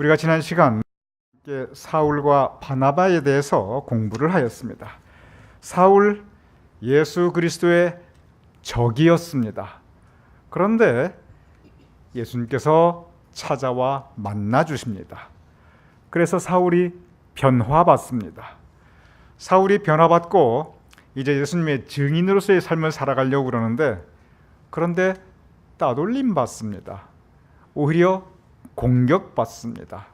우리가 지난 시간 사울과 바나바에 대해서 공부를 하였습니다. 사울 예수 그리스도의 적이었습니다. 그런데 예수님께서 찾아와 만나 주십니다. 그래서 사울이 변화받습니다. 사울이 변화받고 이제 예수님의 증인으로서의 삶을 살아가려고 그러는데, 그런데 따돌림 받습니다. 오히려 공격받습니다.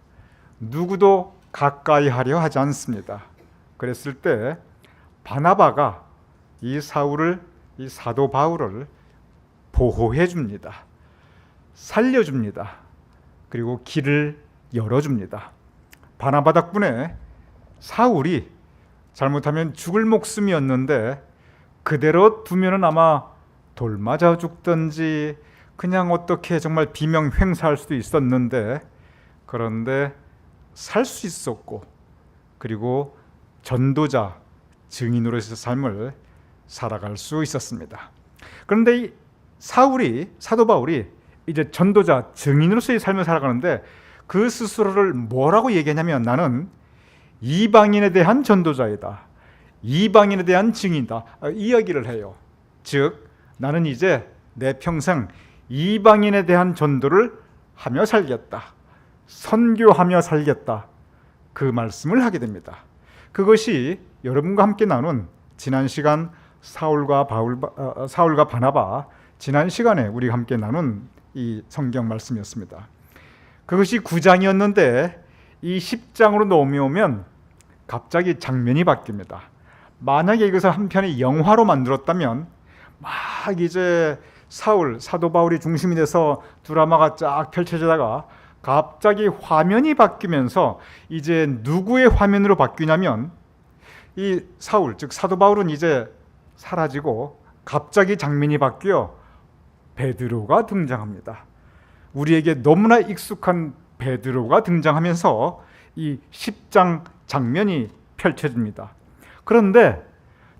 누구도 가까이 하려 하지 않습니다. 그랬을 때 바나바가 이 사울을, 이 사도 바울을 보호해 줍니다. 살려줍니다. 그리고 길을 열어줍니다. 바나바 덕분에 사울이 잘못하면 죽을 목숨이었는데 그대로 두면은 아마 돌 맞아 죽든지 그냥 어떻게 정말 비명 횡사할 수도 있었는데, 그런데 살 수 있었고, 그리고 전도자 증인으로서의 삶을 살아갈 수 있었습니다. 그런데 이 사도 바울이 이제 전도자 증인으로서의 삶을 살아가는데 그 스스로를 뭐라고 얘기하냐면, 나는 이방인에 대한 전도자이다, 이방인에 대한 증인이다, 이 이야기를 해요. 즉 나는 이제 내 평생 이방인에 대한 전도를 하며 살겠다, 선교하며 살겠다, 그 말씀을 하게 됩니다. 그것이 여러분과 함께 나눈 지난 시간 사울과 바나바, 지난 시간에 우리가 함께 나눈 이 성경 말씀이었습니다. 그것이 9장이었는데 이 10장으로 넘어오면 갑자기 장면이 바뀝니다. 만약에 이것을 한 편의 영화로 만들었다면 막 이제 사도 바울이 중심이 돼서 드라마가 쫙 펼쳐지다가 갑자기 화면이 바뀌면서 이제 누구의 화면으로 바뀌냐면 이 사울, 즉 사도 바울은 이제 사라지고 갑자기 장면이 바뀌어 베드로가 등장합니다. 우리에게 너무나 익숙한 베드로가 등장하면서 이 10장 장면이 펼쳐집니다. 그런데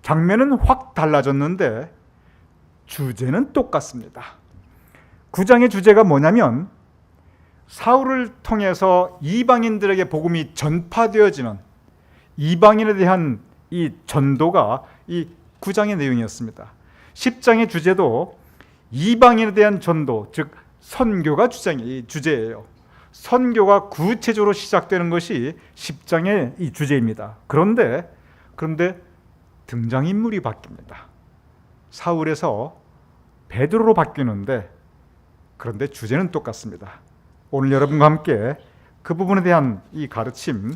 장면은 확 달라졌는데 주제는 똑같습니다. 9장의 주제가 뭐냐면 사울을 통해서 이방인들에게 복음이 전파되어지는 이방인에 대한 이 전도가 이 9장의 내용이었습니다. 10장의 주제도 이방인에 대한 전도, 즉 선교가 주제예요. 선교가 구체적으로 시작되는 것이 10장의 이 주제입니다. 그런데 등장인물이 바뀝니다. 사울에서 베드로로 바뀌는데, 그런데 주제는 똑같습니다. 오늘 여러분과 함께 그 부분에 대한 이 가르침,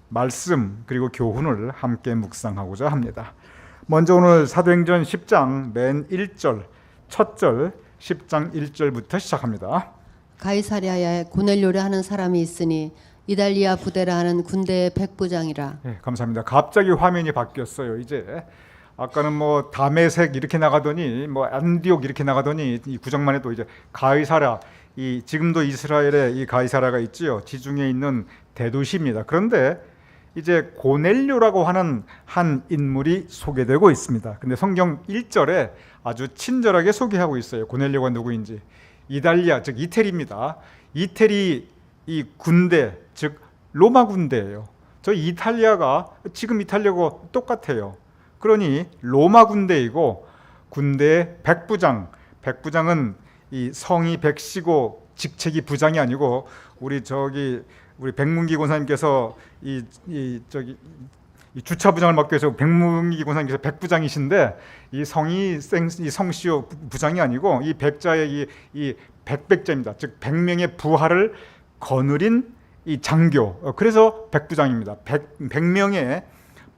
말씀, 그리고 교훈을 함께 묵상하고자 합니다. 먼저 오늘 사도행전 10장 맨 1절, 첫 절 10장 1절부터 시작합니다. 가이사랴에 고넬료라 하는 사람이 있으니 이달리아 부대라 하는 군대의 백부장이라. 네, 감사합니다. 갑자기 화면이 바뀌었어요. 이제 아까는 뭐 다메섹 이렇게 나가더니 뭐 안디옥 이렇게 나가더니 이 구정만 해도 이제 가이사랴, 이 지금도 이스라엘에 이 가이사랴가 있지요. 지중해에 있는 대도시입니다. 그런데 이제 고넬료라고 하는 한 인물이 소개되고 있습니다. 근데 성경 1절에 아주 친절하게 소개하고 있어요. 고넬료가 누구인지. 이달리아, 즉 이태리입니다. 이태리 이 군대, 즉 로마 군대예요. 저 이탈리아가 지금 이탈리아하고 똑같아요. 그러니 로마 군대이고, 군대의 백부장은 이 성이 백시고 직책이 부장이 아니고, 우리 백문기 권사님께서 이 주차부장을 맡고 계셔 백문기 권사님께서 백부장이신데, 이 성이 이 성씨요 부장이 아니고 이 백자의 이 백백자입니다. 즉 100명의 부하를 거느린 이 장교, 그래서 백부장입니다. 100명의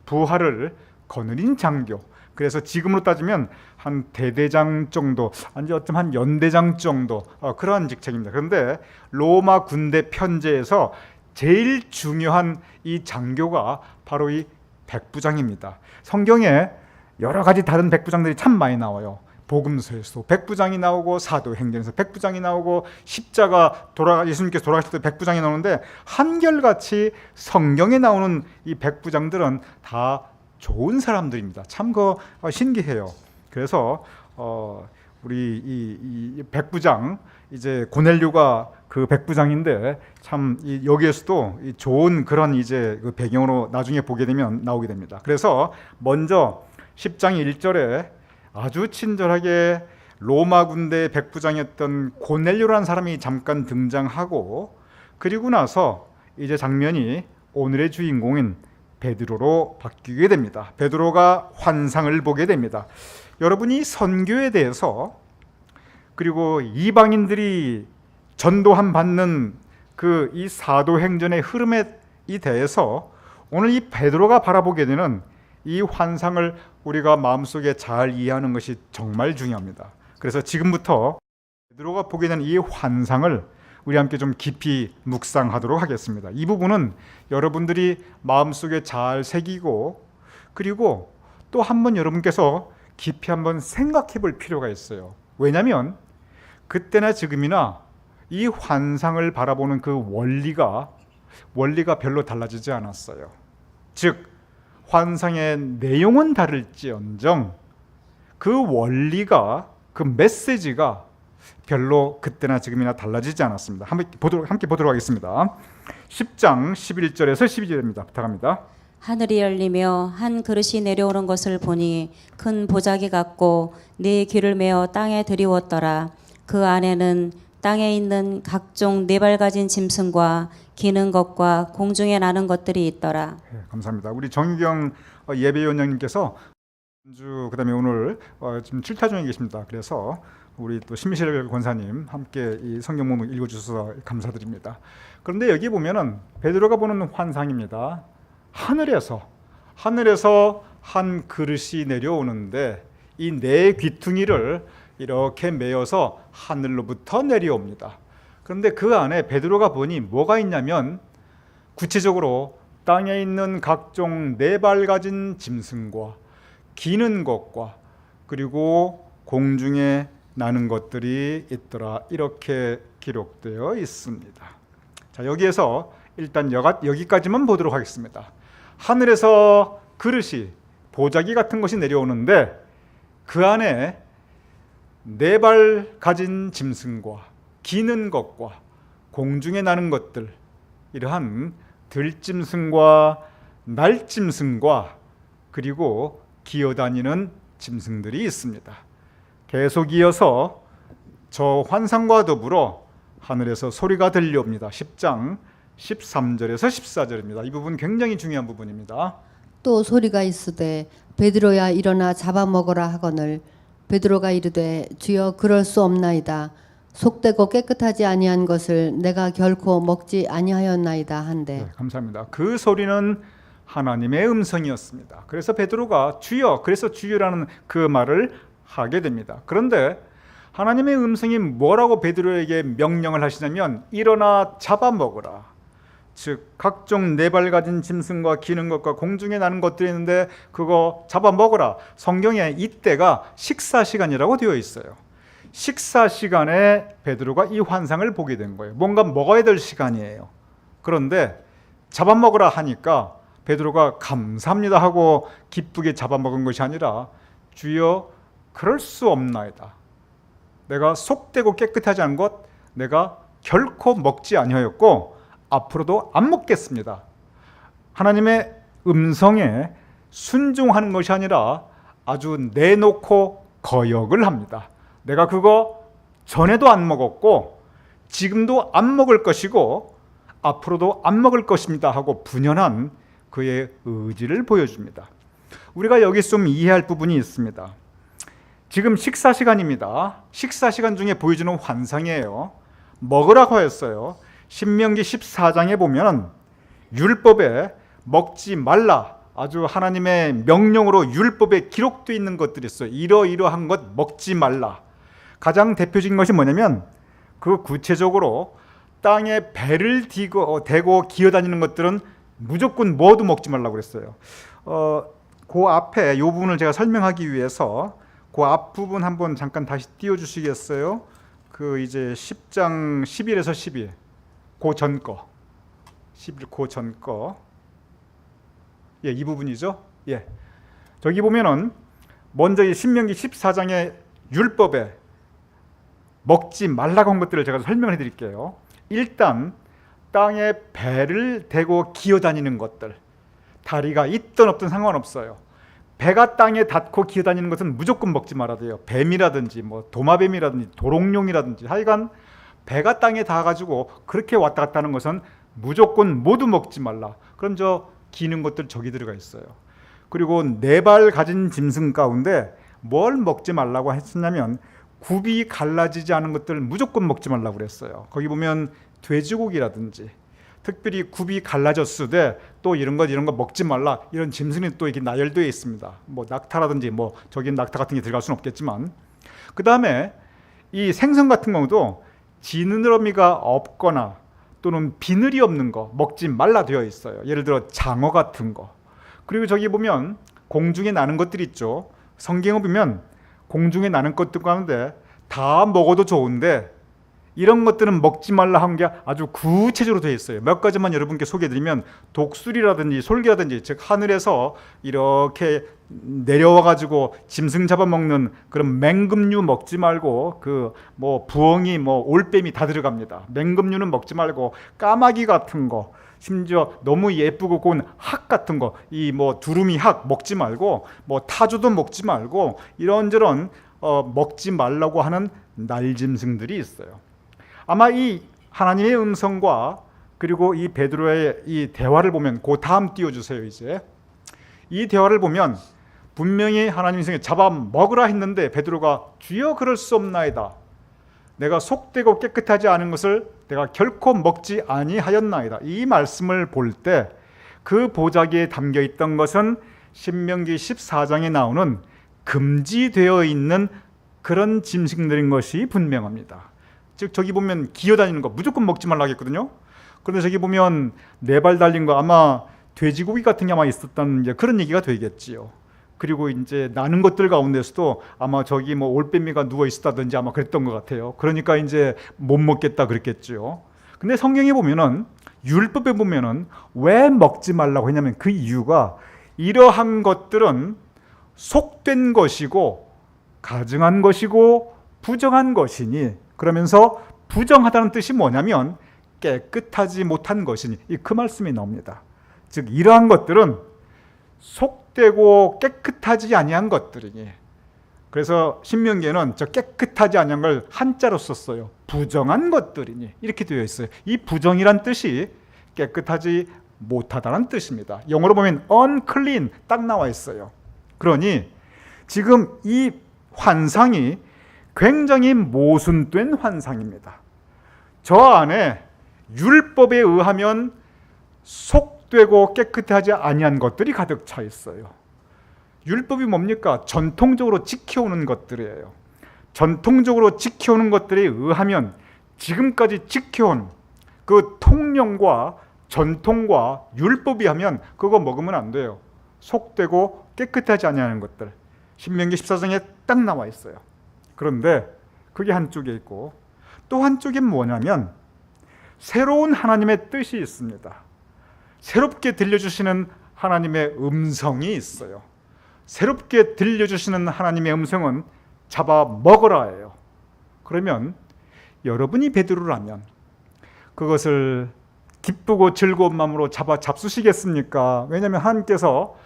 부하를 거느린 장교. 그래서 지금으로 따지면 한 대대장 정도, 아니 어쩌면 한 연대장 정도, 그러한 직책입니다. 그런데 로마 군대 편제에서 제일 중요한 이 장교가 바로 이 백부장입니다. 성경에 여러 가지 다른 백부장들이 참 많이 나와요. 복음서에서 백부장이 나오고, 사도행전에서 백부장이 나오고, 십자가 예수님께서 돌아가실 때 백부장이 나오는데, 한결같이 성경에 나오는 이 백부장들은 다 좋은 사람들입니다. 참 신기해요. 그래서 우리 이 백부장, 이제 고넬료가 그 백부장인데 참 여기에서도 좋은 그런 이제 그 배경으로 나중에 보게 되면 나오게 됩니다. 그래서 먼저 10장 1절에 아주 친절하게 로마 군대 백부장이었던 고넬료라는 사람이 잠깐 등장하고, 그리고 나서 이제 장면이 오늘의 주인공인 베드로로 바뀌게 됩니다. 베드로가 환상을 보게 됩니다. 여러분이 선교에 대해서, 그리고 이방인들이 전도함 받는 그 이 사도행전의 흐름에 대해서 오늘 이 베드로가 바라보게 되는 이 환상을 우리가 마음속에 잘 이해하는 것이 정말 중요합니다. 그래서 지금부터 베드로가 보게 되는 이 환상을 우리 함께 좀 깊이 묵상하도록 하겠습니다. 이 부분은 여러분들이 마음속에 잘 새기고, 그리고 또 한번 여러분께서 깊이 한번 생각해 볼 필요가 있어요. 왜냐하면 그때나 지금이나 이 환상을 바라보는 그 원리가 별로 달라지지 않았어요. 즉 환상의 내용은 다를지언정 그 원리가, 그 메시지가 별로 그때나 지금이나 달라지지 않았습니다. 함께 보도록 하겠습니다. 10장 11절에서 12절입니다. 부탁합니다. 하늘이 열리며 한 그릇이 내려오는 것을 보니 큰 보자기 같고 네 귀를 메어 땅에 들이웠더라. 그 안에는 땅에 있는 각종 네 발 가진 짐승과 기는 것과 공중에 나는 것들이 있더라. 네, 감사합니다. 우리 정유경 예배위원장님께서 그다음에 오늘 지금 출타 중에 계십니다. 그래서 우리 또 신미실 권사님 함께 이 성경 본문 읽어주셔서 감사드립니다. 그런데 여기 보면은 베드로가 보는 환상입니다. 하늘에서 한 그릇이 내려오는데 이 네 귀퉁이를 이렇게 메어서 하늘로부터 내려옵니다. 그런데 그 안에 베드로가 보니 뭐가 있냐면 구체적으로 땅에 있는 각종 네 발 가진 짐승과 기는 것과 그리고 공중에 나는 것들이 있더라, 이렇게 기록되어 있습니다. 자, 여기에서 일단 여기까지만 보도록 하겠습니다. 하늘에서 그릇이, 보자기 같은 것이 내려오는데 그 안에 네 발 가진 짐승과 기는 것과 공중에 나는 것들, 이러한 들짐승과 날짐승과 그리고 기어다니는 짐승들이 있습니다. 계속 이어서 저 환상과 더불어 하늘에서 소리가 들려옵니다. 10장 13절에서 14절입니다. 이 부분 굉장히 중요한 부분입니다. 또 소리가 있으되 베드로야 일어나 잡아먹으라 하거늘 베드로가 이르되 주여 그럴 수 없나이다. 속되고 깨끗하지 아니한 것을 내가 결코 먹지 아니하였나이다 한데. 네, 감사합니다. 그 소리는 하나님의 음성이었습니다. 그래서 베드로가 주여, 그래서 주여라는 그 말을 하게 됩니다. 그런데 하나님의 음성이 뭐라고 베드로에게 명령을 하시냐면 일어나 잡아먹으라. 즉 각종 네 발 가진 짐승과 기는 것과 공중에 나는 것들이 있는데 그거 잡아먹으라. 성경에 이때가 식사 시간이라고 되어 있어요. 식사 시간에 베드로가 이 환상을 보게 된 거예요. 뭔가 먹어야 될 시간이에요. 그런데 잡아먹으라 하니까 베드로가 감사합니다 하고 기쁘게 잡아먹은 것이 아니라 주여 그럴 수 없나이다. 내가 속되고 깨끗하지 않은 것 내가 결코 먹지 아니하였고 앞으로도 안 먹겠습니다. 하나님의 음성에 순종하는 것이 아니라 아주 내놓고 거역을 합니다. 내가 그거 전에도 안 먹었고 지금도 안 먹을 것이고 앞으로도 안 먹을 것입니다 하고 분연한 그의 의지를 보여줍니다. 우리가 여기 좀 이해할 부분이 있습니다. 지금 식사 시간입니다. 식사 시간 중에 보여주는 환상이에요. 먹으라고 했어요. 신명기 14장에 보면 율법에 먹지 말라, 아주 하나님의 명령으로 율법에 기록되어 있는 것들이 있어요. 이러이러한 것 먹지 말라. 가장 대표적인 것이 뭐냐면 그 구체적으로 땅에 배를 대고 기어다니는 것들은 무조건 모두 먹지 말라고 그랬어요. 그 앞에 이 부분을 제가 설명하기 위해서 그 앞부분 한번 잠깐 다시 띄워주시겠어요? 그 이제 10장 11에서 12 그 전 거, 11 그 전 거, 예, 이 부분이죠. 예, 저기 보면은 먼저 이 신명기 14장의 율법에 먹지 말라고 한 것들을 제가 설명해 드릴게요. 일단 땅에 배를 대고 기어다니는 것들, 다리가 있든 없든 상관없어요. 배가 땅에 닿고 기어다니는 것은 무조건 먹지 말아야 돼요. 뱀이라든지 뭐 도마뱀이라든지 도롱뇽이라든지 하여간 배가 땅에 닿아가지고 그렇게 왔다 갔다 하는 것은 무조건 모두 먹지 말라. 그럼 저 기는 것들 저기 들어가 있어요. 그리고 4발 가진 짐승 가운데 뭘 먹지 말라고 했었냐면 굽이 갈라지지 않은 것들 무조건 먹지 말라고 그랬어요. 거기 보면 돼지고기라든지 특별히 굽이 갈라졌을 때 또 이런 거 먹지 말라, 이런 짐승이 또 이렇게 나열되어 있습니다. 뭐 낙타라든지 뭐 저기 낙타 같은 게 들어갈 수는 없겠지만, 그 다음에 이 생선 같은 경우도 지느러미가 없거나 또는 비늘이 없는 거 먹지 말라 되어 있어요. 예를 들어 장어 같은 거. 그리고 저기 보면 공중에 나는 것들이 있죠. 성경에 보면 공중에 나는 것들 가운데 다 먹어도 좋은데 이런 것들은 먹지 말라 한 게 아주 구체적으로 되어 있어요. 몇 가지만 여러분께 소개해드리면 독수리라든지 솔개라든지, 즉 하늘에서 이렇게 내려와 가지고 짐승 잡아먹는 그런 맹금류 먹지 말고, 그 뭐 부엉이 뭐 올빼미 다 들어갑니다. 맹금류는 먹지 말고 까마귀 같은 거, 심지어 너무 예쁘고 고운 학 같은 거, 이 뭐 두루미 학 먹지 말고, 뭐 타조도 먹지 말고, 이런저런 먹지 말라고 하는 날짐승들이 있어요. 아마 이 하나님의 음성과 그리고 이 베드로의 이 대화를 보면, 그 다음 띄워주세요. 이제 이 대화를 보면 분명히 하나님의 음성에 잡아 먹으라 했는데 베드로가 주여 그럴 수 없나이다. 내가 속되고 깨끗하지 않은 것을 내가 결코 먹지 아니하였나이다. 이 말씀을 볼 때 그 보자기에 담겨 있던 것은 신명기 14장에 나오는 금지되어 있는 그런 짐승들인 것이 분명합니다. 즉 저기 보면 기어다니는 거 무조건 먹지 말라 하겠거든요. 그런데 저기 보면 4발 달린 거 아마 돼지고기 같은 게 아마 있었다는 이제 그런 얘기가 되겠지요. 그리고 이제 나는 것들 가운데서도 아마 저기 뭐 올빼미가 누워 있었다든지 아마 그랬던 것 같아요. 그러니까 이제 못 먹겠다 그랬겠죠. 근데 성경에 보면은, 율법에 보면은 왜 먹지 말라고 했냐면 그 이유가 이러한 것들은 속된 것이고 가증한 것이고 부정한 것이니, 그러면서 부정하다는 뜻이 뭐냐면 깨끗하지 못한 것이니, 그 말씀이 나옵니다. 즉 이러한 것들은 속되고 깨끗하지 아니한 것들이니, 그래서 신명기에는 저 깨끗하지 아니한 걸 한자로 썼어요. 부정한 것들이니 이렇게 되어 있어요. 이 부정이란 뜻이 깨끗하지 못하다는 뜻입니다. 영어로 보면 unclean 딱 나와 있어요. 그러니 지금 이 환상이 굉장히 모순된 환상입니다. 저 안에 율법에 의하면 속되고 깨끗하지 아니한 것들이 가득 차 있어요. 율법이 뭡니까? 전통적으로 지켜오는 것들이에요. 전통적으로 지켜오는 것들에 의하면 지금까지 지켜온 그 통령과 전통과 율법이 하면 그거 먹으면 안 돼요. 속되고 깨끗하지 아니하는 것들, 신명기 14장에 딱 나와 있어요. 그런데 그게 한쪽에 있고, 또 한쪽엔 뭐냐면 새로운 하나님의 뜻이 있습니다. 새롭게 들려주시는 하나님의 음성이 있어요. 새롭게 들려주시는 하나님의 음성은 잡아 먹으라예요. 그러면 여러분이 베드로라면 그것을 기쁘고 즐거운 마음으로 잡수시겠습니까? 왜냐하면 하나님께서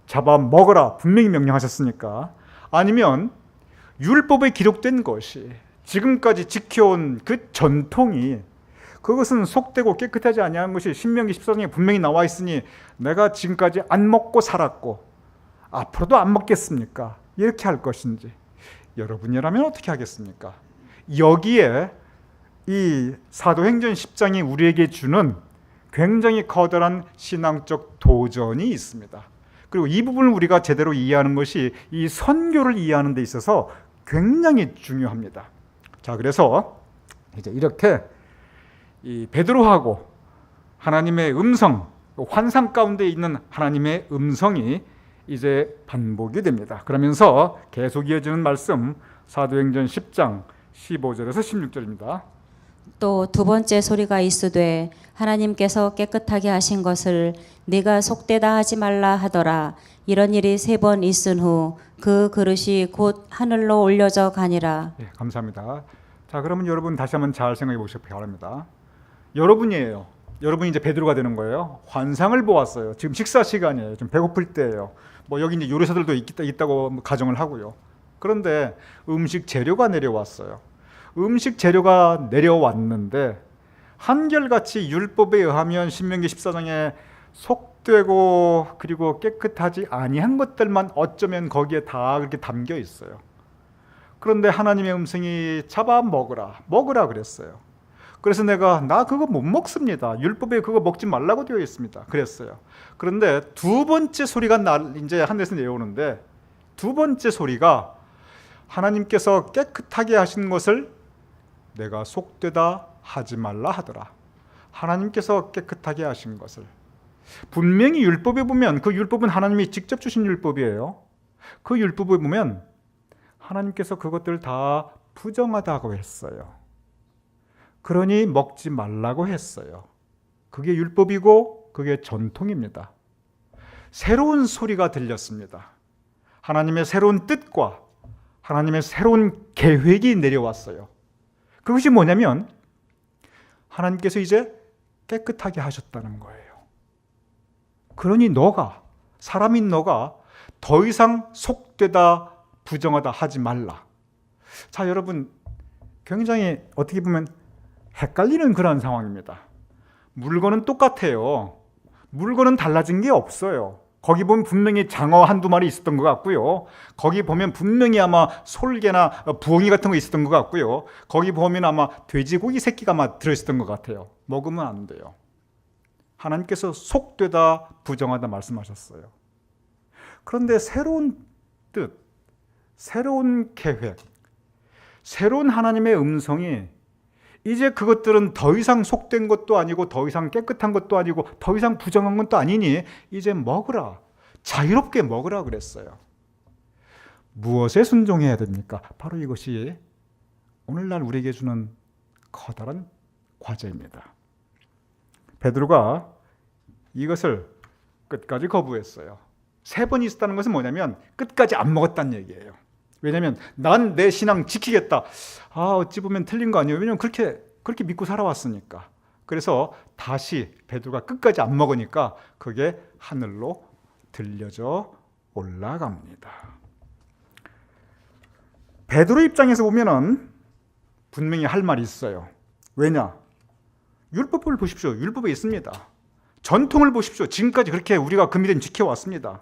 잡아 먹으라 분명히 명령하셨으니까. 아니면 율법에 기록된 것이, 지금까지 지켜온 그 전통이, 그것은 속되고 깨끗하지 아니한 것이 신명기 14장에 분명히 나와 있으니 내가 지금까지 안 먹고 살았고 앞으로도 안 먹겠습니까? 이렇게 할 것인지, 여러분이라면 어떻게 하겠습니까? 여기에 이 사도행전 10장이 우리에게 주는 굉장히 커다란 신앙적 도전이 있습니다. 그리고 이 부분을 우리가 제대로 이해하는 것이 이 선교를 이해하는 데 있어서 굉장히 중요합니다. 자, 그래서 이제 이렇게 이 베드로하고 하나님의 음성, 환상 가운데 있는 하나님의 음성이 이제 반복이 됩니다. 그러면서 계속 이어지는 말씀, 사도행전 10장 15절에서 16절입니다. 또 두 번째 소리가 있으되 하나님께서 깨끗하게 하신 것을 네가 속되다 하지 말라 하더라. 이런 일이 3번 있은 후 그 그릇이 곧 하늘로 올려져 가니라. 네, 감사합니다. 자, 그러면 여러분 다시 한번 잘 생각해 보시기 바랍니다. 여러분이에요. 여러분이 이제 베드로가 되는 거예요. 환상을 보았어요. 지금 식사 시간이에요. 좀 배고플 때예요. 뭐 여기 이제 요리사들도 있다고 가정을 하고요. 그런데 음식 재료가 내려왔어요. 음식 재료가 내려왔는데 한결같이 율법에 의하면 신명기 14장에 속되고 그리고 깨끗하지 아니한 것들만 어쩌면 거기에 다 그렇게 담겨 있어요. 그런데 하나님의 음성이 잡아 먹으라 그랬어요. 그래서 나 그거 못 먹습니다. 율법에 그거 먹지 말라고 되어 있습니다. 그랬어요. 그런데 두 번째 소리가 이제 하늘에서 내려오는데, 두 번째 소리가 하나님께서 깨끗하게 하신 것을 내가 속되다 하지 말라 하더라. 하나님께서 깨끗하게 하신 것을, 분명히 율법에 보면, 그 율법은 하나님이 직접 주신 율법이에요. 그 율법에 보면 하나님께서 그것들 다 부정하다고 했어요. 그러니 먹지 말라고 했어요. 그게 율법이고 그게 전통입니다. 새로운 소리가 들렸습니다. 하나님의 새로운 뜻과 하나님의 새로운 계획이 내려왔어요. 그것이 뭐냐면 하나님께서 이제 깨끗하게 하셨다는 거예요. 그러니 사람인 너가 더 이상 속되다 부정하다 하지 말라. 자, 여러분, 굉장히 어떻게 보면 헷갈리는 그런 상황입니다. 물건은 똑같아요. 물건은 달라진 게 없어요. 거기 보면 분명히 장어 한두 마리 있었던 것 같고요. 거기 보면 분명히 아마 솔개나 부엉이 같은 거 있었던 것 같고요. 거기 보면 아마 돼지고기 새끼가 아마 들어있었던 것 같아요. 먹으면 안 돼요. 하나님께서 속되다 부정하다 말씀하셨어요. 그런데 새로운 뜻, 새로운 계획, 새로운 하나님의 음성이 이제 그것들은 더 이상 속된 것도 아니고 더 이상 깨끗한 것도 아니고 더 이상 부정한 것도 아니니 이제 먹으라, 자유롭게 먹으라 그랬어요. 무엇에 순종해야 됩니까? 바로 이것이 오늘날 우리에게 주는 커다란 과제입니다. 베드로가 이것을 끝까지 거부했어요. 3번 있었다는 것은 뭐냐면 끝까지 안 먹었다는 얘기예요. 왜냐하면 난 내 신앙 지키겠다. 어찌 보면 틀린 거 아니에요. 왜냐하면 그렇게 믿고 살아왔으니까. 그래서 다시 베드로가 끝까지 안 먹으니까 그게 하늘로 들려져 올라갑니다. 베드로 입장에서 보면은 분명히 할 말이 있어요. 왜냐? 율법을 보십시오. 율법에 있습니다. 전통을 보십시오. 지금까지 그렇게 우리가 그 믿음 지켜왔습니다.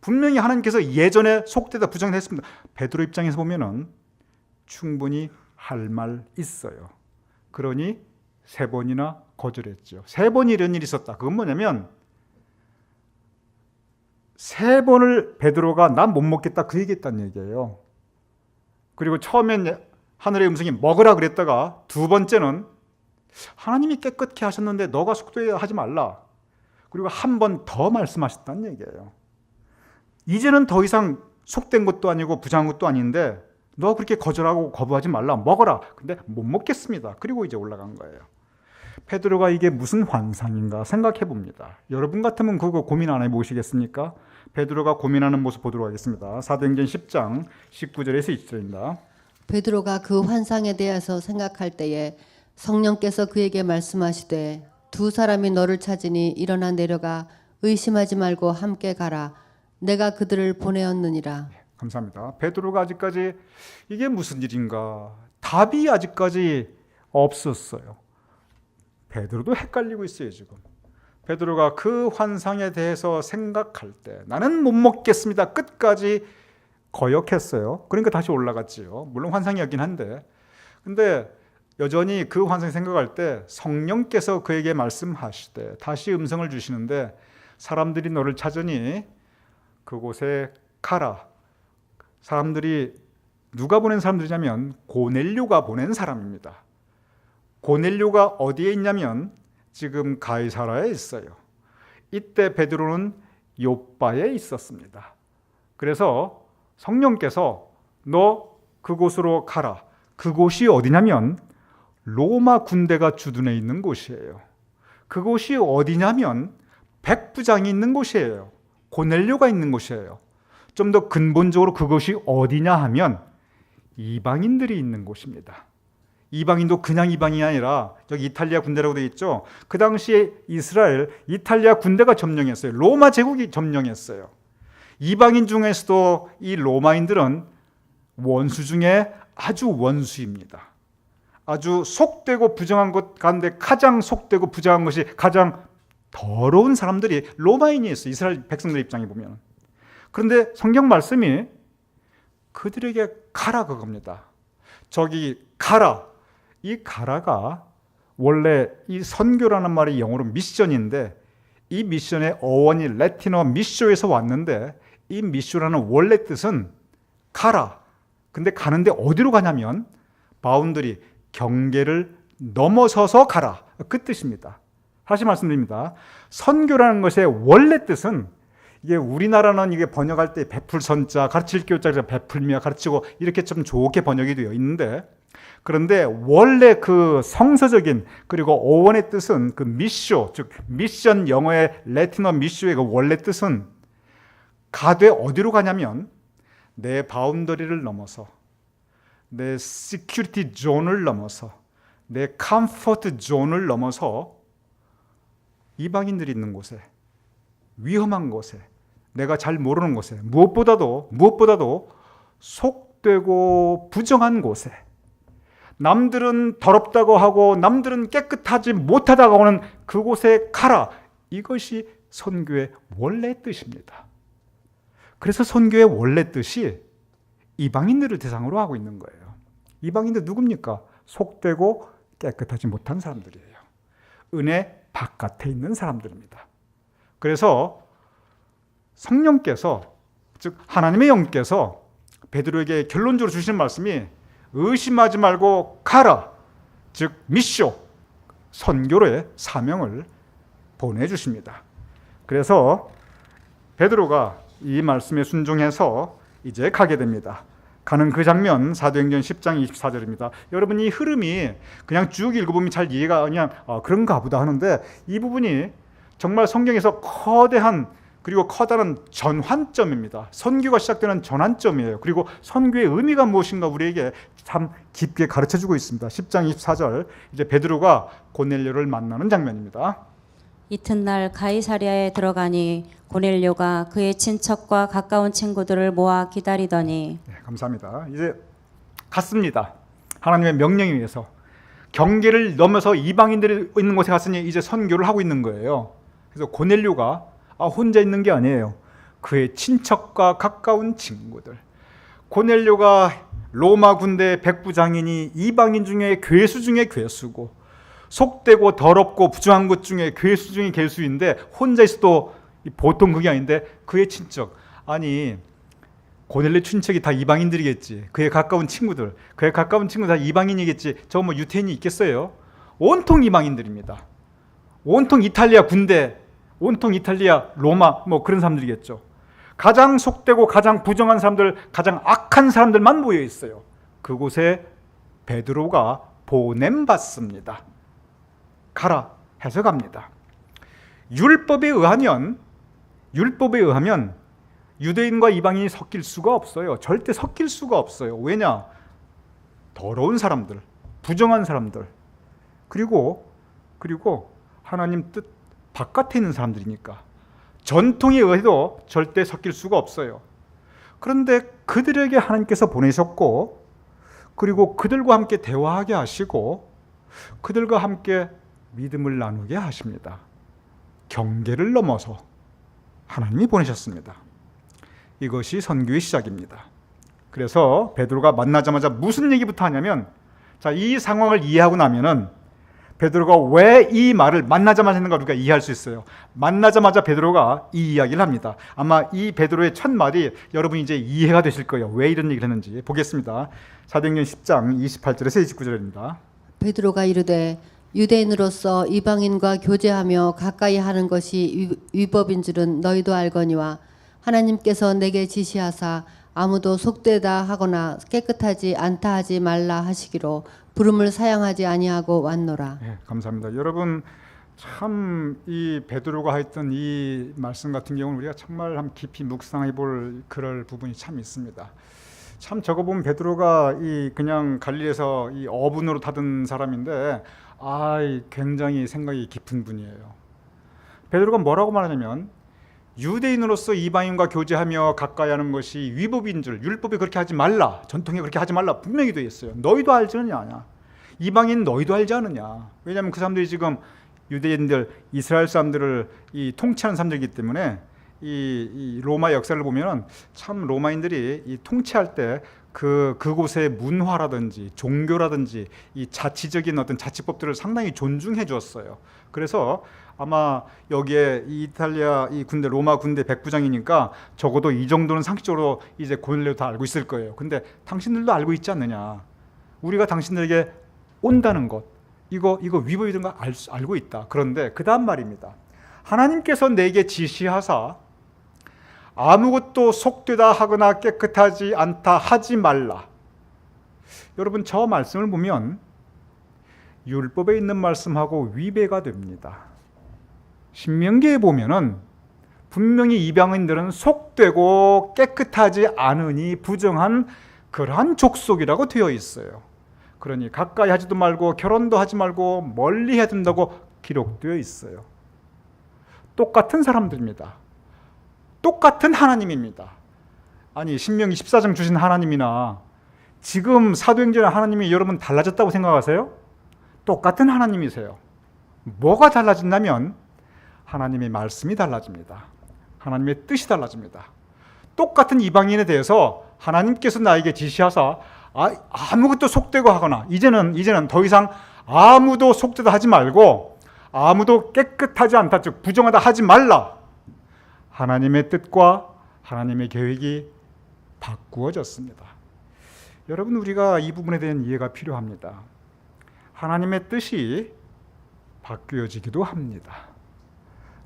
분명히 하나님께서 예전에 속되다 부정했습니다. 베드로 입장에서 보면은 충분히 할 말 있어요. 그러니 3번이나 거절했죠. 3번 이런 일이 있었다. 그건 뭐냐면 3번을 베드로가 난 못 먹겠다 그 얘기했다는 얘기예요. 그리고 처음엔 하늘의 음성이 먹으라 그랬다가 2번째는 하나님이 깨끗게 하셨는데 너가 속되게 하지 말라. 그리고 한 번 더 말씀하셨다는 얘기예요. 이제는 더 이상 속된 것도 아니고 부정한 것도 아닌데 너 그렇게 거절하고 거부하지 말라. 먹어라. 근데 못 먹겠습니다. 그리고 이제 올라간 거예요. 베드로가 이게 무슨 환상인가 생각해 봅니다. 여러분 같으면 그거 고민 안 해보시겠습니까? 베드로가 고민하는 모습 보도록 하겠습니다. 사도행전 10장 19절에서 20절입니다. 베드로가 그 환상에 대해서 생각할 때에 성령께서 그에게 말씀하시되 2 사람이 너를 찾으니 일어나 내려가 의심하지 말고 함께 가라. 내가 그들을 보내었느니라. 감사합니다. 베드로가 아직까지 이게 무슨 일인가 답이 아직까지 없었어요. 베드로도 헷갈리고 있어요. 지금 베드로가 그 환상에 대해서 생각할 때 나는 못 먹겠습니다. 끝까지 거역했어요. 그러니까 다시 올라갔지요. 물론 환상이었긴 한데, 근데 여전히 그 환상 생각할 때 성령께서 그에게 말씀하시되 다시 음성을 주시는데 사람들이 너를 찾으니 그곳에 가라. 사람들이 누가 보낸 사람들이냐면 고넬료가 보낸 사람입니다. 고넬료가 어디에 있냐면 지금 가이사라에 있어요. 이때 베드로는 요빠에 있었습니다. 그래서 성령께서 너 그곳으로 가라. 그곳이 어디냐면 로마 군대가 주둔해 있는 곳이에요. 그곳이 어디냐면 백부장이 있는 곳이에요. 고넬료가 있는 곳이에요. 좀 더 근본적으로 그것이 어디냐 하면 이방인들이 있는 곳입니다. 이방인도 그냥 이방인이 아니라 여기 이탈리아 군대라고 되어 있죠. 그 당시에 이스라엘, 이탈리아 군대가 점령했어요. 로마 제국이 점령했어요. 이방인 중에서도 이 로마인들은 원수 중에 아주 원수입니다. 아주 속되고 부정한 것 가운데 가장 속되고 부정한 것이 가장 더러운 사람들이 로마인이었어요. 이스라엘 백성들 입장에 보면. 그런데 성경 말씀이 그들에게 가라 그겁니다. 저기 가라. 이 가라가 원래 이 선교라는 말이 영어로 미션인데 이 미션의 어원이 라틴어 미쇼에서 왔는데 이 미쇼라는 원래 뜻은 가라. 근데 가는데 어디로 가냐면 바운더리 경계를 넘어서서 가라. 그 뜻입니다. 다시 말씀드립니다. 선교라는 것의 원래 뜻은 이게 우리나라는 이게 번역할 때 베풀선자, 가르칠 교자에서 베풀며 가르치고 이렇게 좀 좋게 번역이 되어 있는데 그런데 원래 그 성서적인 그리고 어원의 뜻은 그 미쇼, 즉 미션 영어의 라틴어 미쇼의 그 원래 뜻은 가되 어디로 가냐면 내 바운더리를 넘어서 내 시큐리티 존을 넘어서 내 컴포트 존을 넘어서 이방인들이 있는 곳에 위험한 곳에 내가 잘 모르는 곳에 무엇보다도 속되고 부정한 곳에 남들은 더럽다고 하고 남들은 깨끗하지 못하다고 하는 그곳에 가라. 이것이 선교의 원래 뜻입니다. 그래서 선교의 원래 뜻이 이방인들을 대상으로 하고 있는 거예요. 이방인들 누굽니까? 속되고 깨끗하지 못한 사람들이에요. 은혜 바깥에 있는 사람들입니다. 그래서 성령께서 즉 하나님의 영께서 베드로에게 결론적으로 주시는 말씀이 의심하지 말고 가라. 즉 미쇼 선교로의 사명을 보내주십니다. 그래서 베드로가 이 말씀에 순종해서 이제 가게 됩니다. 가는 그 장면 사도행전 10장 24절입니다. 여러분 이 흐름이 그냥 쭉 읽어보면 잘 이해가 그냥 그런가 보다 하는데 이 부분이 정말 성경에서 커다란 전환점입니다. 선교가 시작되는 전환점이에요. 그리고 선교의 의미가 무엇인가 우리에게 참 깊게 가르쳐주고 있습니다. 10장 24절 이제 베드로가 고넬료를 만나는 장면입니다. 이튿날 가이사랴에 들어가니 고넬료가 그의 친척과 가까운 친구들을 모아 기다리더니 네, 감사합니다. 이제 갔습니다. 하나님의 명령에 의해서 경계를 넘어서 이방인들이 있는 곳에 갔으니 이제 선교를 하고 있는 거예요. 그래서 고넬료가 혼자 있는 게 아니에요. 그의 친척과 가까운 친구들. 고넬료가 로마 군대 백부장이니 이방인 중에 괴수 중에 괴수고 속되고 더럽고 부정한 것 중에 괴수 중에 괴수인데 혼자 있어도 보통 그게 아닌데 그의 친척 아니 고넬료 친척이 다 이방인들이겠지. 그의 가까운 친구들 다 이방인이겠지. 저 뭐 유태인이 있겠어요? 온통 이방인들입니다. 온통 이탈리아 군대 온통 이탈리아 로마 뭐 그런 사람들이겠죠. 가장 속되고 가장 부정한 사람들 가장 악한 사람들만 모여 있어요. 그곳에 베드로가 보냄받습니다. 가라 해서 갑니다. 율법에 의하면 유대인과 이방인이 섞일 수가 없어요. 절대 섞일 수가 없어요. 왜냐? 더러운 사람들, 부정한 사람들, 그리고 하나님 뜻 바깥에 있는 사람들이니까 전통에 의해도 절대 섞일 수가 없어요. 그런데 그들에게 하나님께서 보내셨고 그리고 그들과 함께 대화하게 하시고 그들과 함께 믿음을 나누게 하십니다. 경계를 넘어서 하나님이 보내셨습니다. 이것이 선교의 시작입니다. 그래서 베드로가 만나자마자 무슨 얘기부터 하냐면 이 상황을 이해하고 나면은 베드로가 왜 이 말을 만나자마자 했는가 우리가 이해할 수 있어요. 만나자마자 베드로가 이 이야기를 합니다. 아마 이 베드로의 첫 말이 여러분이 이제 이해가 되실 거예요. 왜 이런 얘기를 했는지 보겠습니다. 사도행전 10장 28절에서 29절입니다. 베드로가 이르되 유대인으로서 이방인과 교제하며 가까이 하는 것이 위법인 줄은 너희도 알거니와 하나님께서 내게 지시하사 아무도 속되다 하거나 깨끗하지 않다 하지 말라 하시기로 부름을 사양하지 아니하고 왔노라. 네, 감사합니다. 여러분 참 이 베드로가 했던 이 말씀 같은 경우는 우리가 정말 깊이 묵상해 볼 그럴 부분이 참 있습니다. 참 저거 보면 베드로가 이 그냥 갈릴리에서 이 어분으로 타던 사람인데 굉장히 생각이 깊은 분이에요. 베드로가 뭐라고 말하냐면 유대인으로서 이방인과 교제하며 가까이 하는 것이 위법인 줄, 율법이 그렇게 하지 말라, 전통에 그렇게 하지 말라 분명히 되어 있어요. 너희도 알지 않느냐? 이방인 너희도 알지 않느냐? 왜냐하면 그 사람들이 지금 유대인들, 이스라엘 사람들을 이 통치하는 사람들이기 때문에 이 로마 역사를 보면 참 로마인들이 이 통치할 때 그곳의 문화라든지 종교라든지 이 자치적인 어떤 자치법들을 상당히 존중해 주었어요. 그래서 아마 여기에 이 이탈리아 이 군대 로마 군대 백부장이니까 적어도 이 정도는 상식적으로 이제 고넬료도 다 알고 있을 거예요. 근데 당신들도 알고 있지 않느냐? 우리가 당신들에게 온다는 것 이거 위법이든 거 알고 있다. 그런데 그 다음 말입니다. 하나님께서 내게 지시하사 아무것도 속되다 하거나 깨끗하지 않다 하지 말라. 여러분 저 말씀을 보면 율법에 있는 말씀하고 위배가 됩니다. 신명기에 보면은 분명히 이방인들은 속되고 깨끗하지 않으니 부정한 그러한 족속이라고 되어 있어요. 그러니 가까이 하지도 말고 결혼도 하지 말고 멀리 해야 된다고 기록되어 있어요. 똑같은 사람들입니다. 똑같은 하나님입니다. 아니 신명기 14장 주신 하나님이나 지금 사도행전의 하나님이 여러분 달라졌다고 생각하세요? 똑같은 하나님이세요. 뭐가 달라진다면 하나님의 말씀이 달라집니다. 하나님의 뜻이 달라집니다. 똑같은 이방인에 대해서 하나님께서 나에게 지시하사 아무것도 속되고 하거나 이제는 더 이상 아무도 속되다 하지 말고 아무도 깨끗하지 않다 즉 부정하다 하지 말라. 하나님의 뜻과 하나님의 계획이 바꾸어졌습니다. 여러분 우리가 이 부분에 대한 이해가 필요합니다. 하나님의 뜻이 바뀌어지기도 합니다.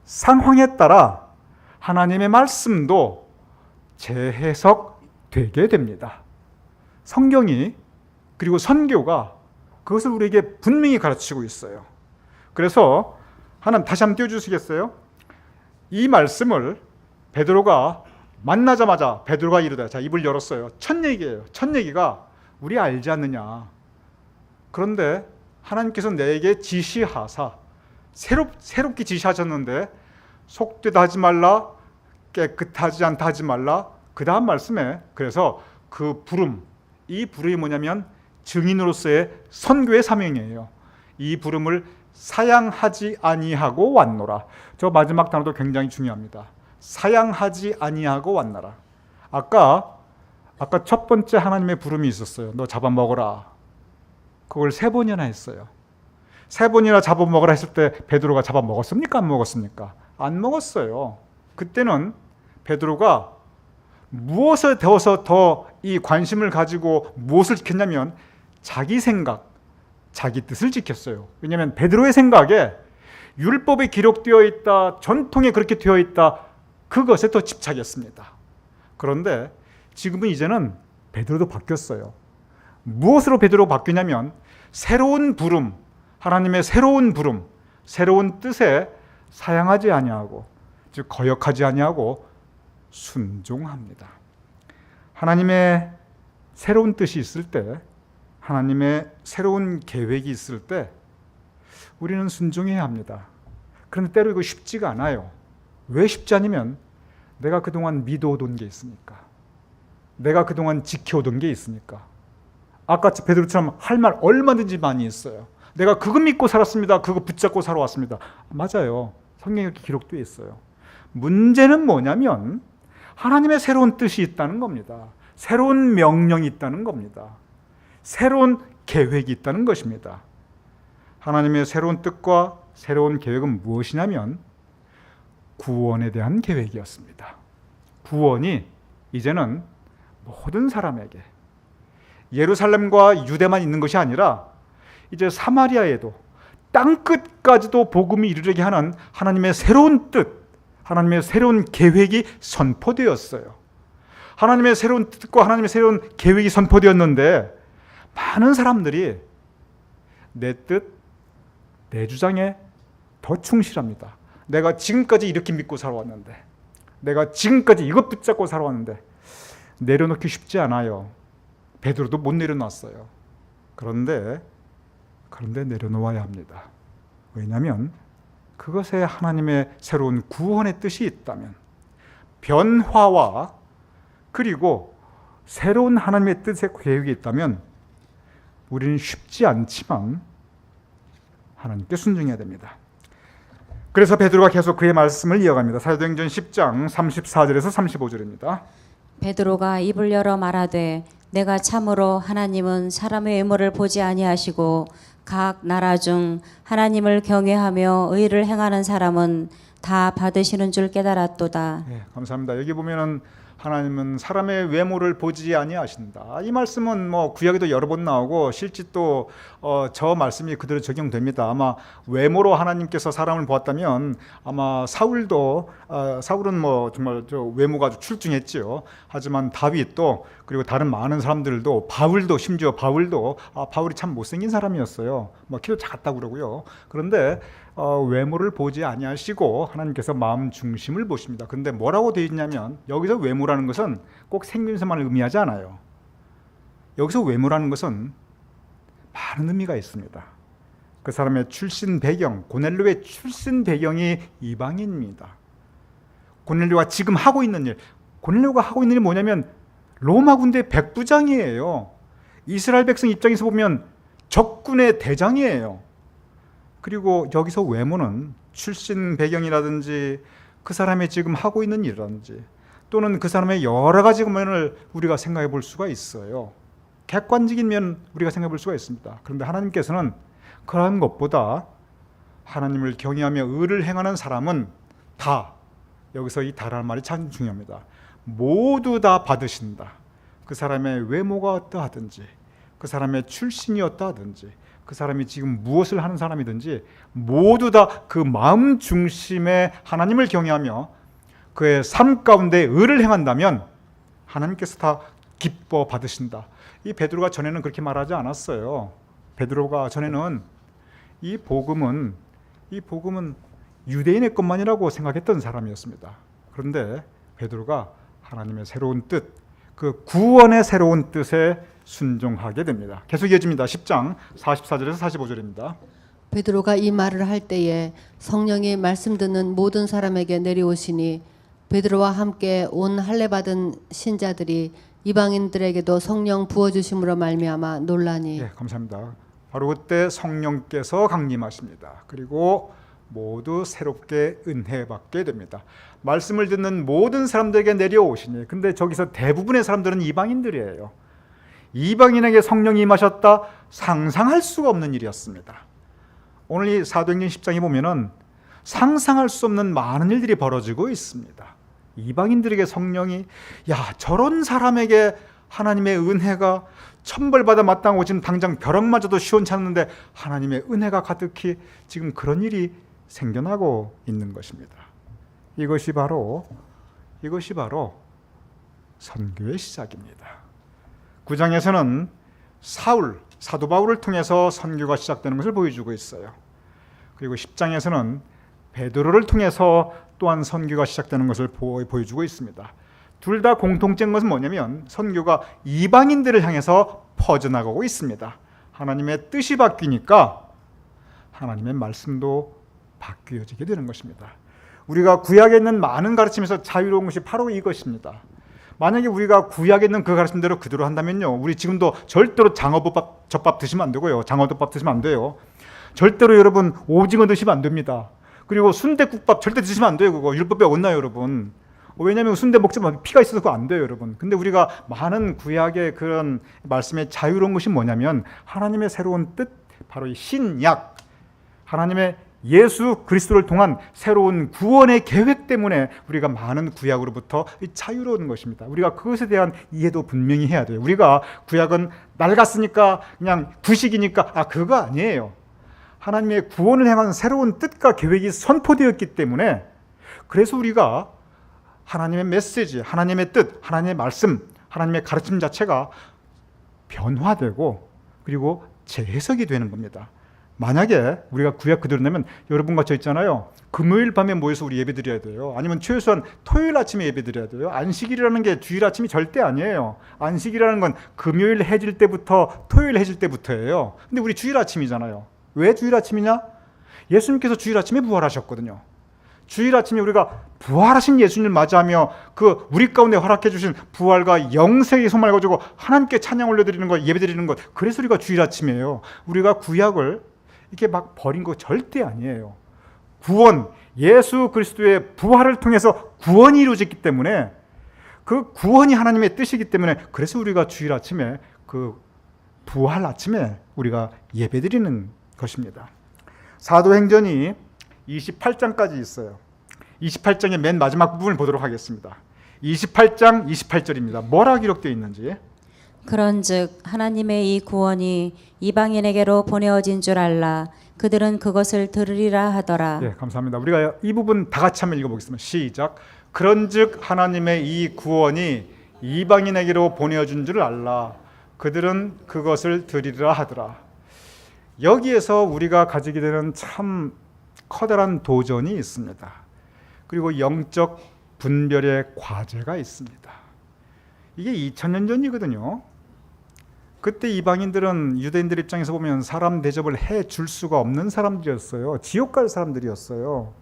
상황에 따라 하나님의 말씀도 재해석되게 됩니다. 성경이 그리고 선교가 그것을 우리에게 분명히 가르치고 있어요. 그래서 하나님 다시 한번 띄워주시겠어요? 이 말씀을 베드로가 만나자마자 베드로가 이르되 자 입을 열었어요. 첫 얘기예요. 첫 얘기가 우리 알지 않느냐. 그런데 하나님께서 내게 지시하사 새롭게 지시하셨는데 속되다 하지 말라 깨끗하지 않다 하지 말라. 그 다음 말씀에 그래서 그 부름 이 부름이 뭐냐면 증인으로서의 선교의 사명이에요. 이 부름을 사양하지 아니하고 왔노라. 저 마지막 단어도 굉장히 중요합니다. 사양하지 아니하고 왔노라. 아까 첫 번째 하나님의 부름이 있었어요. 너 잡아먹어라. 그걸 3번이나 했어요. 3번이나 잡아먹으라 했을 때 베드로가 잡아먹었습니까? 안 먹었습니까? 안 먹었어요. 그때는 베드로가 무엇에 대해서 더 이 관심을 가지고 무엇을 지켰냐면 자기 생각, 자기 뜻을 지켰어요. 왜냐하면 베드로의 생각에 율법에 기록되어 있다, 전통에 그렇게 되어 있다, 그것에 더 집착했습니다. 그런데 지금은 이제는 베드로도 바뀌었어요. 무엇으로 베드로가 바뀌냐면 새로운 부름, 하나님의 새로운 부름, 새로운 뜻에 사양하지 아니하고 즉 거역하지 아니하고 순종합니다. 하나님의 새로운 뜻이 있을 때, 하나님의 새로운 계획이 있을 때 우리는 순종해야 합니다. 그런데 때로 이거 쉽지가 않아요. 왜 쉽지 않으면 내가 그동안 믿어오던 게 있으니까. 내가 그동안 지켜오던 게 있으니까. 아까 베드로처럼 할 말 얼마든지 많이 있어요. 내가 그거 믿고 살았습니다. 그거 붙잡고 살아왔습니다. 맞아요. 성경에 이렇게 기록되어 있어요. 문제는 뭐냐면 하나님의 새로운 뜻이 있다는 겁니다. 새로운 명령이 있다는 겁니다. 새로운 계획이 있다는 것입니다. 하나님의 새로운 뜻과 새로운 계획은 무엇이냐면 구원에 대한 계획이었습니다. 구원이 이제는 모든 사람에게 예루살렘과 유대만 있는 것이 아니라 이제 사마리아에도 땅끝까지도 복음이 이르게 하는 하나님의 새로운 뜻, 하나님의 새로운 계획이 선포되었어요. 하나님의 새로운 뜻과 하나님의 새로운 계획이 선포되었는데 많은 사람들이 내 뜻, 내 주장에 더 충실합니다. 내가 지금까지 이렇게 믿고 살아왔는데, 내가 지금까지 이것 붙잡고 살아왔는데 내려놓기 쉽지 않아요. 베드로도 못 내려놨어요. 그런데 내려놓아야 합니다. 왜냐하면 그것에 하나님의 새로운 구원의 뜻이 있다면, 변화와 그리고 새로운 하나님의 뜻의 계획이 있다면 우리는 쉽지 않지만 하나님께 순종해야 됩니다. 그래서 베드로가 계속 그의 말씀을 이어갑니다. 사도행전 10장 34절에서 35절입니다. 베드로가 입을 열어 말하되 내가 참으로 하나님은 사람의 외모를 보지 아니하시고 각 나라 중 하나님을 경외하며 의를 행하는 사람은 다 받으시는 줄 깨달았도다. 네, 감사합니다. 여기 보면은 하나님은 사람의 외모를 보지 아니하신다. 이 말씀은 뭐 구약에도 여러 번 나오고 실제 또 저 말씀이 그대로 적용됩니다. 아마 외모로 하나님께서 사람을 보았다면 아마 사울은 뭐 정말 저 외모가 아주 출중했지요. 하지만 다윗도 그리고 다른 많은 사람들도 심지어 바울도 바울이 참 못생긴 사람이었어요. 뭐 키도 작았다고 그러고요. 그런데 외모를 보지 아니하시고 하나님께서 마음 중심을 보십니다. 그런데 뭐라고 되어 있냐면 여기서 외모라는 것은 꼭 생김새만 의미하지 않아요. 여기서 외모라는 것은 많은 의미가 있습니다. 그 사람의 출신 배경, 고넬료의 출신 배경이 이방인입니다. 고넬료가 지금 하고 있는 일, 고넬료가 하고 있는 일이 뭐냐면 로마 군대 백부장이에요. 이스라엘 백성 입장에서 보면 적군의 대장이에요. 그리고 여기서 외모는 출신 배경이라든지 그 사람이 지금 하고 있는 일이라든지 또는 그 사람의 여러 가지 면을 우리가 생각해 볼 수가 있어요. 객관적인 면 우리가 생각해 볼 수가 있습니다. 그런데 하나님께서는 그러한 것보다 하나님을 경외하며 의를 행하는 사람은 다, 여기서 이 다라는 말이 참 중요합니다. 모두 다 받으신다. 그 사람의 외모가 어떠하든지 그 사람의 출신이 어떠하든지 그 사람이 지금 무엇을 하는 사람이든지 모두 다 그 마음 중심에 하나님을 경외하며 그의 삶 가운데 의를 행한다면 하나님께서 다 기뻐 받으신다. 이 베드로가 전에는 그렇게 말하지 않았어요. 베드로가 전에는 이 복음은 유대인의 것만이라고 생각했던 사람이었습니다. 그런데 베드로가 하나님의 새로운 뜻, 그 구원의 새로운 뜻에 순종하게 됩니다. 계속 이어집니다. 10장 44절에서 45절입니다. 베드로가 이 말을 할 때에 성령이 말씀 듣는 모든 사람에게 내려오시니 베드로와 함께 온 할례 받은 신자들이 이방인들에게도 성령 부어 주심으로 말미암아 놀라니. 네, 감사합니다. 바로 그때 성령께서 강림하십니다. 그리고 모두 새롭게 은혜 받게 됩니다. 말씀을 듣는 모든 사람들에게 내려오시니. 근데 저기서 대부분의 사람들은 이방인들이에요. 이방인에게 성령이 임하셨다, 상상할 수가 없는 일이었습니다. 오늘 이 사도행전 10장에 보면은 상상할 수 없는 많은 일들이 벌어지고 있습니다. 이방인들에게 성령이, 저런 사람에게 하나님의 은혜가, 천벌받아 마땅하고 지금 당장 벼락마저도 시원찮는데 하나님의 은혜가 가득히 지금 그런 일이 생겨나고 있는 것입니다. 이것이 바로 선교의 시작입니다. 9장에서는 사도 바울을 통해서 선교가 시작되는 것을 보여주고 있어요. 그리고 10장에서는 베드로를 통해서 또한 선교가 시작되는 것을 보여주고 있습니다. 둘 다 공통적인 것은 뭐냐면 선교가 이방인들을 향해서 퍼져나가고 있습니다. 하나님의 뜻이 바뀌니까 하나님의 말씀도 바뀌어지게 되는 것입니다. 우리가 구약에 있는 많은 가르침에서 자유로운 것이 바로 이것입니다. 만약에 우리가 구약에 있는 그 가르침대로 그대로 한다면요, 우리 지금도 절대로 젖밥 드시면 안 되고요, 장어덮밥 드시면 안 돼요. 절대로 여러분 오징어 드시면 안 됩니다. 그리고 순대국밥 절대 드시면 안 돼요. 그거 율법에 어긋나요, 여러분. 왜냐하면 순대 먹지만 피가 있어서 그거 안 돼요, 여러분. 근데 우리가 많은 구약의 그런 말씀에 자유로운 것이 뭐냐면 하나님의 새로운 뜻, 바로 이 신약, 하나님의 예수 그리스도를 통한 새로운 구원의 계획 때문에 우리가 많은 구약으로부터 자유로운 것입니다. 우리가 그것에 대한 이해도 분명히 해야 돼요. 우리가 구약은 낡았으니까 그냥 구식이니까 그거 아니에요. 하나님의 구원을 향한 새로운 뜻과 계획이 선포되었기 때문에, 그래서 우리가 하나님의 메시지, 하나님의 뜻, 하나님의 말씀, 하나님의 가르침 자체가 변화되고 그리고 재해석이 되는 겁니다. 만약에 우리가 구약 그대로 내면 여러분과 저 있잖아요. 금요일 밤에 모여서 우리 예배 드려야 돼요. 아니면 최소한 토요일 아침에 예배 드려야 돼요. 안식일이라는 게 주일 아침이 절대 아니에요. 안식일이라는 건 금요일 해질 때부터 토요일 해질 때부터예요. 근데 우리 주일 아침이잖아요. 왜 주일 아침이냐? 예수님께서 주일 아침에 부활하셨거든요. 주일 아침에 우리가 부활하신 예수님을 맞이하며 그 우리 가운데 허락해 주신 부활과 영생의 소망을 가지고 하나님께 찬양 올려드리는 것, 예배드리는 것, 그래서 우리가 주일 아침이에요. 우리가 구약을 이렇게 막 버린 거 절대 아니에요. 구원, 예수 그리스도의 부활을 통해서 구원이 이루어졌기 때문에, 그 구원이 하나님의 뜻이기 때문에, 그래서 우리가 주일 아침에 그 부활 아침에 우리가 예배드리는 것입니다. 사도행전이 28장까지 있어요. 28장의 맨 마지막 부분을 보도록 하겠습니다. 28장 28절입니다. 뭐라 기록되어 있는지. 그런즉 하나님의 이 구원이 이방인에게로 보내어진 줄 알라. 그들은 그것을 들으리라 하더라. 예, 감사합니다. 우리가 이 부분 다 같이 한번 읽어보겠습니다. 시작. 그런즉 하나님의 이 구원이 이방인에게로 보내어진 줄 알라. 그들은 그것을 들으리라 하더라. 여기에서 우리가 가지게 되는 참 커다란 도전이 있습니다. 그리고 영적 분별의 과제가 있습니다. 이게 2000년 전이거든요. 그때 이방인들은 유대인들 입장에서 보면 사람 대접을 해줄 수가 없는 사람들이었어요. 지옥 갈 사람들이었어요.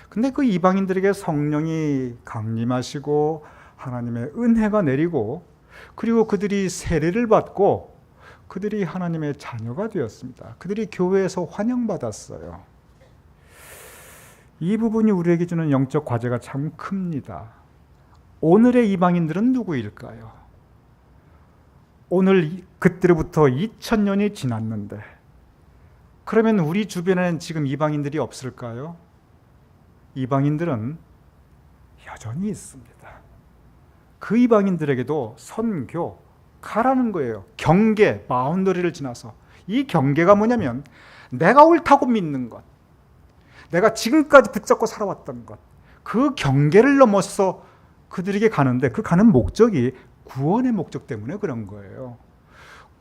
근데 그 이방인들에게 성령이 강림하시고 하나님의 은혜가 내리고, 그리고 그들이 세례를 받고 그들이 하나님의 자녀가 되었습니다. 그들이 교회에서 환영받았어요. 이 부분이 우리에게 주는 영적 과제가 참 큽니다. 오늘의 이방인들은 누구일까요? 오늘 그때로부터 2000년이 지났는데, 그러면 우리 주변에는 지금 이방인들이 없을까요? 이방인들은 여전히 있습니다. 그 이방인들에게도 선교, 가라는 거예요. 경계, 바운더리를 지나서. 이 경계가 뭐냐면 내가 옳다고 믿는 것, 내가 지금까지 붙잡고 살아왔던 것, 그 경계를 넘어서 그들에게 가는데, 그 가는 목적이 구원의 목적 때문에 그런 거예요.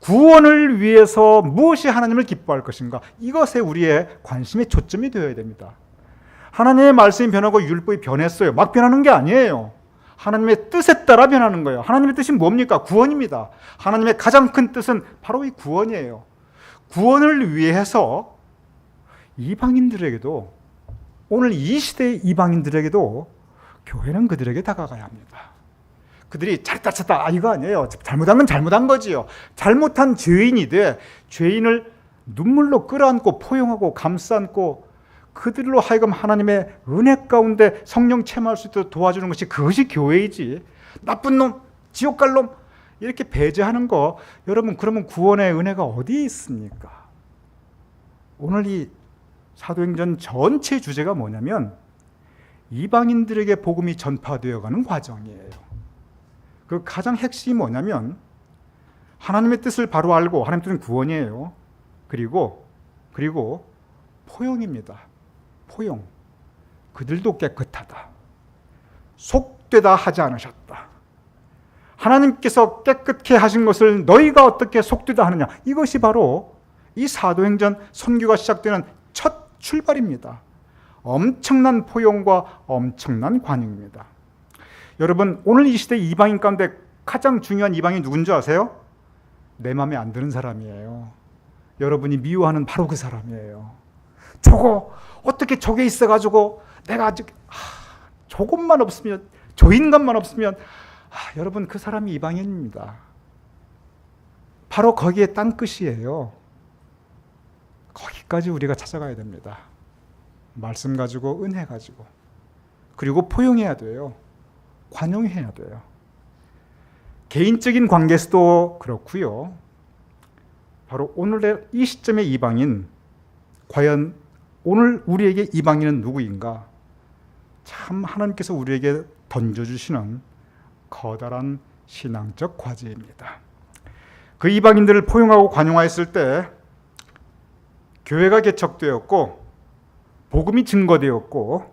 구원을 위해서 무엇이 하나님을 기뻐할 것인가, 이것에 우리의 관심의 초점이 되어야 됩니다. 하나님의 말씀이 변하고 율법이 변했어요. 막 변하는 게 아니에요. 하나님의 뜻에 따라 변하는 거예요. 하나님의 뜻이 뭡니까? 구원입니다. 하나님의 가장 큰 뜻은 바로 이 구원이에요. 구원을 위해서 이방인들에게도, 오늘 이 시대의 이방인들에게도 교회는 그들에게 다가가야 합니다. 그들이 잘했다 쳤다, 이거 아니에요. 잘못한 건 잘못한 거지요. 잘못한 죄인이 돼 죄인을 눈물로 끌어안고 포용하고 감싸안고 그들로 하여금 하나님의 은혜 가운데 성령 체험할 수 있도록 도와주는 것이, 그것이 교회이지. 나쁜 놈, 지옥 갈 놈 이렇게 배제하는 거, 여러분, 그러면 구원의 은혜가 어디에 있습니까? 오늘 이 사도행전 전체 주제가 뭐냐면 이방인들에게 복음이 전파되어가는 과정이에요. 그 가장 핵심이 뭐냐면 하나님의 뜻을 바로 알고, 하나님의 뜻은 구원이에요. 그리고 포용입니다. 포용. 그들도 깨끗하다. 속되다 하지 않으셨다. 하나님께서 깨끗게 하신 것을 너희가 어떻게 속되다 하느냐. 이것이 바로 이 사도행전 선교가 시작되는 첫 출발입니다. 엄청난 포용과 엄청난 관용입니다. 여러분, 오늘 이 시대 이방인 가운데 가장 중요한 이방인이 누군지 아세요? 내 마음에 안 드는 사람이에요. 여러분이 미워하는 바로 그 사람이에요. 저거 어떻게 저게 있어가지고 내가 아직 저것만 없으면, 저 인간만 없으면, 여러분, 그 사람이 이방인입니다. 바로 거기에 땅끝이에요. 거기까지 우리가 찾아가야 됩니다. 말씀 가지고, 은혜 가지고, 그리고 포용해야 돼요. 관용해야 돼요. 개인적인 관계에서도 그렇고요. 바로 오늘의 이 시점의 이방인, 과연 오늘 우리에게 이방인은 누구인가? 참 하나님께서 우리에게 던져주시는 커다란 신앙적 과제입니다. 그 이방인들을 포용하고 관용하였을 때 교회가 개척되었고, 복음이 증거되었고,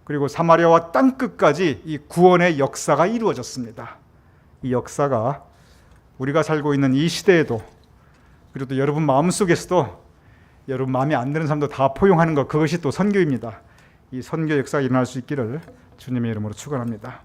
그리고 사마리아와 땅끝까지 이 구원의 역사가 이루어졌습니다. 이 역사가 우리가 살고 있는 이 시대에도, 그리고 또 여러분 마음속에서도 여러분 마음에 안 드는 사람도 다 포용하는 것, 그것이 또 선교입니다. 이 선교 역사가 일어날 수 있기를 주님의 이름으로 축원합니다.